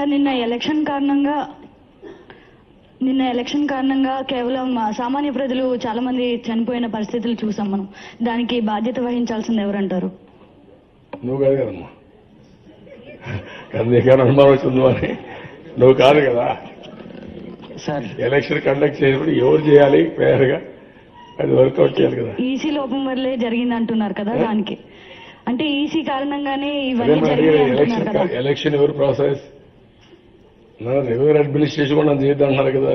Sir నిన్న election కారణంగా కేవలం సామాన్య ప్రజలు చాలా మంది చనిపోయిన పరిస్థితులు చూసాం మనం. దానికి బాధ్యత వహించాల్సింది ఎవరంటారు? నువ్వు కాదు కదమ్మా, నీకేమైనా అనుమానం వచ్చిందో అని. నువ్వు కాదు కదా సార్. ఎలక్షన్ కండక్ట్ చేసినప్పుడు ఎవరు చేయాలి ఫేర్గా, అది వర్కౌట్ చేయాలి కదా. ఈసీ లోపం వల్లే జరిగింది అంటున్నారు కదా, దానికి అంటే ఈసీ కారణంగానే ఇవన్నీ జరిగాయి అంటున్నారు కదా. ఎలక్షన్ ఎవరు ప్రాసెస్, రెగ్యులర్ అడ్మినిస్ట్రేషన్ కూడా నన్ను చేయొద్దు అంటున్నారు కదా.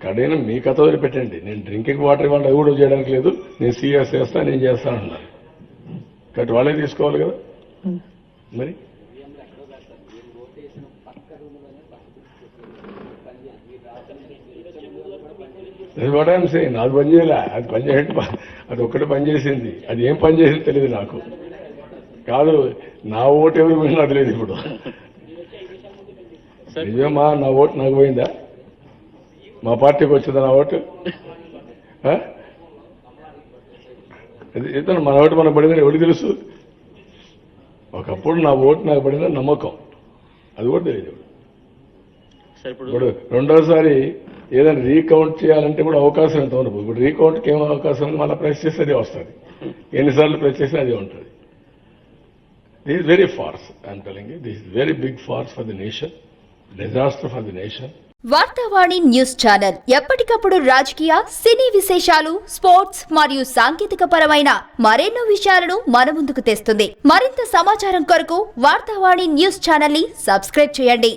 కడైనా మీ కథ వదిలిపెట్టండి. నేను డ్రింకింగ్ వాటర్ ఇవాళ అవి కూడా చేయడానికి లేదు, నేను సీఎస్ చేస్తా, నేను చేస్తాను అన్నారు. కాబట్టి వాళ్ళే తీసుకోవాలి కదా మరి. అది వాట్ ఐఎమ్ సేయింగ్. అది పని చేయలే, అది పని చేయండి, అది ఒక్కటే పని చేసింది. అది ఏం పని చేసింది తెలియదు నాకు. కాదు, నా ఓటు ఎవరు పోయిందో అది లేదు ఇప్పుడు. నిజమా, నా ఓటు నాకు పోయిందా? మా పార్టీకి వచ్చిందా నా ఓటు? ఇతను మన ఓటు మనకు పడిందని ఎవరికి తెలుసు? ఒకప్పుడు నా ఓటు నాకు పడిందని నమ్మకం, అది కూడా తెలియదు. ఇప్పుడు రెండోసారి ఏదైనా రీకౌంట్ చేయాలంటే కూడా అవకాశం ఎంత ఉండదు. ఇప్పుడు రీకౌంట్కి ఏమో అవకాశం ఉంది, మళ్ళీ ప్రెస్ చేస్తే అదే వస్తుంది. ఎన్నిసార్లు ప్రెస్ చేస్తే అదే ఉంటుంది. This is very farce. I'm telling you, this is very big farce for the nation, disaster for the nation. వార్తావాణి న్యూస్ ఛానల్ ఎప్పటికప్పుడు రాజకీయ, సినీ విశేషాలు, స్పోర్ట్స్ మరియు సాంకేతిక పరమైన మరెన్నో విషయాలను మన ముందుకు తెస్తుంది. మరింత సమాచారం కొరకు వార్తావాణి న్యూస్ ఛానల్ ని సబ్స్క్రైబ్ చేయండి.